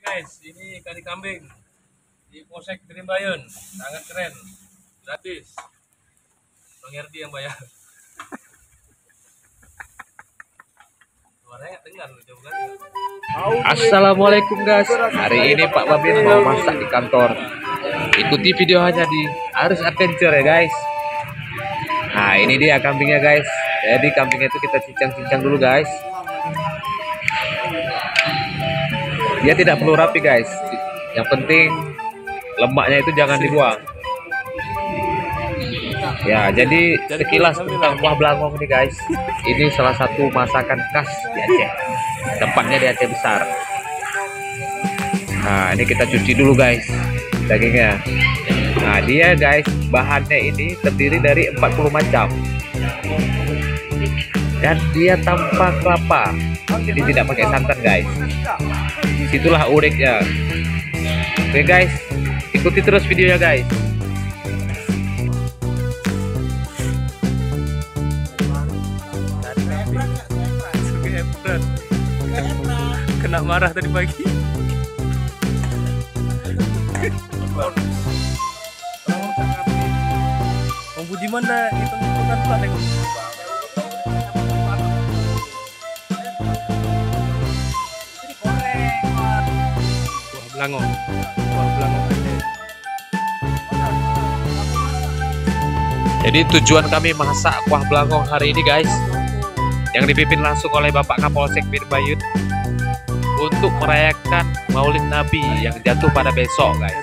Guys, ini kari kambing di Polsek Trimbayun, sangat keren, gratis. Bang Herdi yang bayar. Suaranya nggak dengar, jauh kan? Assalamualaikum guys. Hari ini Pak Babin mau masak di kantor. Ikuti video hanya di Arus Adventure ya guys. Nah ini dia kambingnya guys. Jadi kambingnya itu kita cincang-cincang dulu guys. Dia tidak perlu rapi guys. Yang penting lemaknya itu jangan dibuang. Ya, jadi sekilas tentang kuah belangong nih guys. Ini salah satu masakan khas di Aceh. Tempatnya di Aceh besar. Nah, ini kita cuci dulu guys dagingnya. Nah, dia guys, bahannya ini terdiri dari 40 macam. Dan dia tanpa kelapa. Jadi tidak pakai santan guys. Situlah uniknya. Oke guys, ikuti terus videonya guys. Kena marah tadi pagi. Bang Budiman dah hitung-hitungan pula nih. Kuah belangong. Kuah belangong aja. Jadi tujuan kami masak kuah belangong hari ini guys, yang dipimpin langsung oleh Bapak Kapolsek Trimbayun untuk merayakan Maulid Nabi yang jatuh pada besok guys.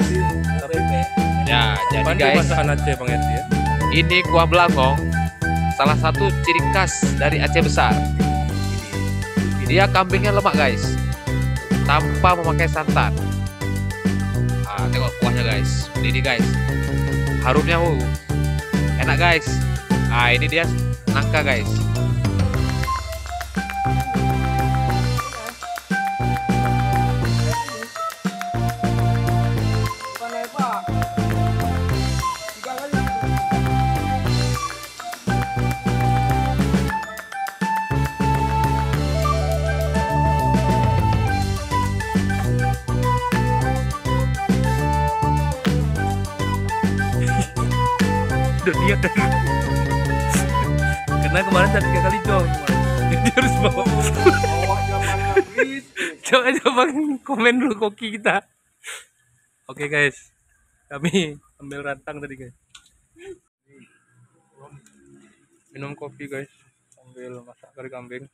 Ya, jadi guys, Masakan Aceh Bang Herdi ya. ini kuah belangong salah satu ciri khas dari Aceh besar. Dia kambingnya lemak guys, tanpa memakai santan. Nah, tengok kuahnya guys, ini guys, harumnya enak guys. Nah, ini dia nangka guys. Udah niat dari karena kemarin tadi 3 kali jong. Dia harus bawa. Coba komen dulu koki kita. Oke guys, kami ambil rantang tadi guys. Minum kopi guys, sambil masak kari kambing.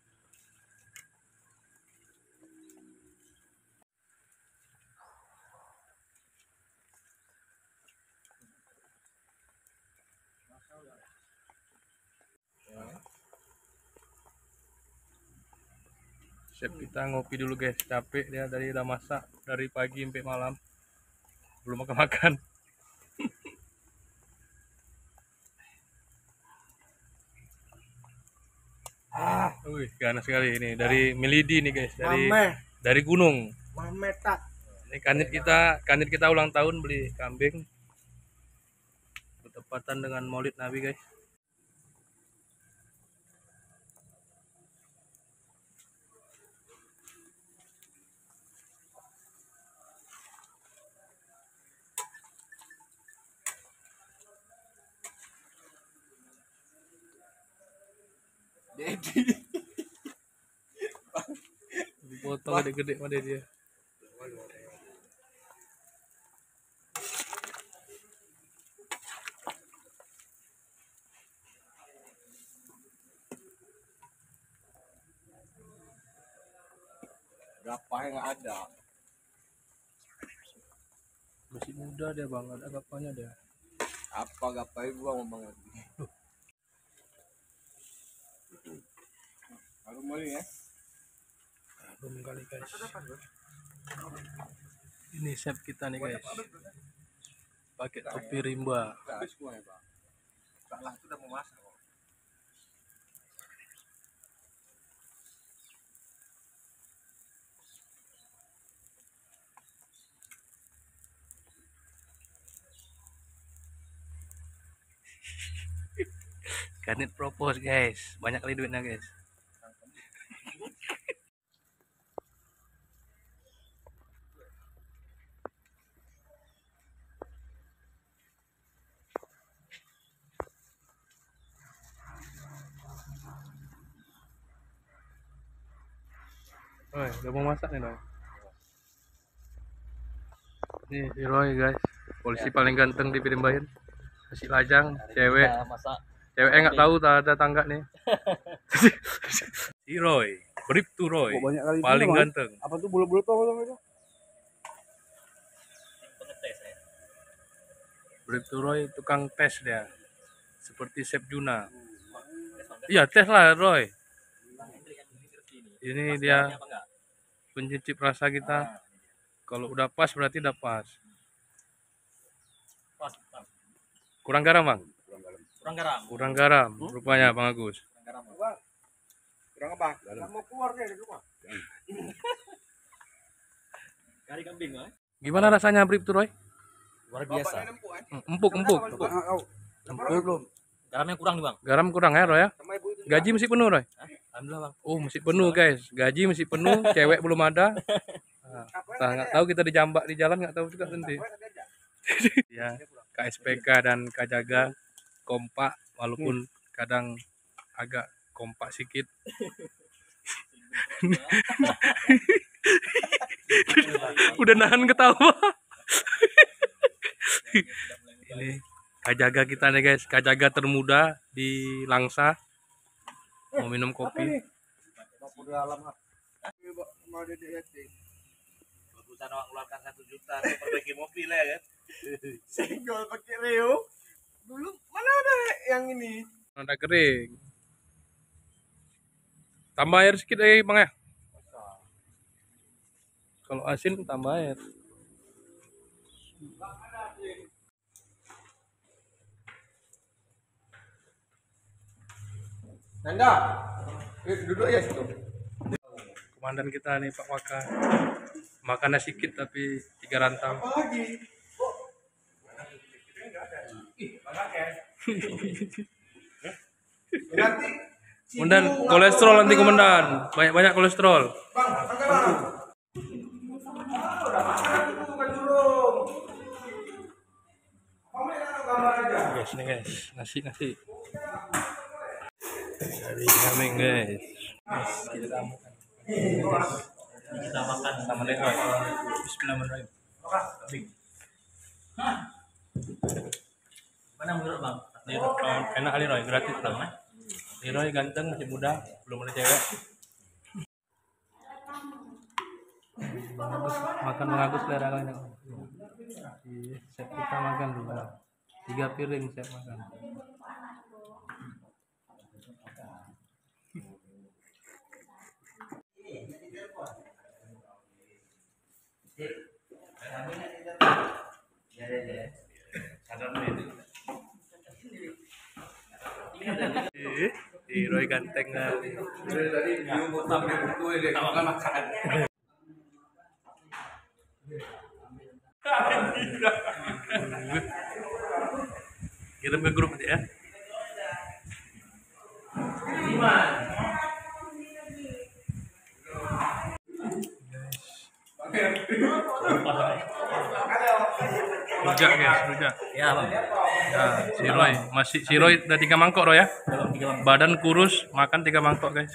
Chef kita ngopi dulu guys, capek dia dari udah masak dari pagi sampai malam, belum makan-makan. Wih, ganas sekali ini dari Melidi nih guys, dari gunung. Ini kanit kita ulang tahun beli kambing bertepatan dengan Maulid Nabi guys. Dipotong gede-gede mana dia. Berapa yang ada? Masih muda dia bang, ada gapanya dia. Apa gapai gua mau banget. Baru mulai ya. Belum kali guys. Ini chef kita nih guys. Pakai topi rimba. Habis gua ya, Bang. Salah itu udah mau masak kok. Kanit propose guys, banyak kali duitnya guys. Roy, udah mau masak nih Roy. Nih si Roy guys, polisi paling ganteng di Pidembayan. Nasi lajang, cewek. Ceweknya nggak tahu tak ada tangga nih. Si Roy, brief to Roy, paling ganteng. Apa tuh bulu-bulu tuh apa itu? Brief to Roy tukang tes dia, seperti Chef Juna. Iya tes lah Roy. Ini dia pencicip rasa kita. Kalau udah pas berarti udah pas. Kurang garam bang? Kurang garam. Rupanya Bang Agus. Kurang apa? Mau keluar nih dari rumah. Kari kambing, Gimana rasanya brief to Roy? Luar biasa. Empuk. Belum. Garamnya kurang nih bang. Garam kurang ya Roy ya? Gaji masih penuh Roy? Alhamdulillah bang. Oh masih penuh guys. Gaji masih penuh. Cewek belum ada. Nah, nggak tahu kita dijambak di jalan nggak tahu juga nanti. Ya KSPK dan Kajaga kompak walaupun kadang agak kompak sedikit. Udah nahan ketawa. Ini Kajaga kita nih guys, Kajaga termuda di Langsa. Mau minum kopi. Bagusan awak keluarkan 1 juta perbaiki mobil ya kan. Senggol pakai Rio. Dulu mana ada yang ini? Ada kering. Tambah air sedikit lagi bang ya. Kalau asin tambah air. Nanda, duduk ya situ. Komandan kita nih Pak Waka. Makannya sedikit tapi 3 rantau. Apa lagi? Nanti Komandan kolesterol nanti komandan. Banyak kolesterol. Bang, angkat bang. Udah makan itu bukan burung. Kamu yang gambar aja. Guys nih guys, nasi. Dari kambing guys. Kita makan sama Leroy. Bismillahirrahmanirrahim. Mana menurut bang? Enak kali Roy, gratis dong. Leroy ganteng, masih muda, belum ada cewek. Makan mengagus selera kalian. Chef kita makan dulu. 3 piring chef makan. Roy ganteng kali. Tadi belum mau tampil buku ini, makan makan. Kirim ke grup nanti ya. Rujak guys, rujak. Ya bang. Ya, si Roy udah 3 mangkok Roy ya. Badan kurus, makan 3 mangkok guys.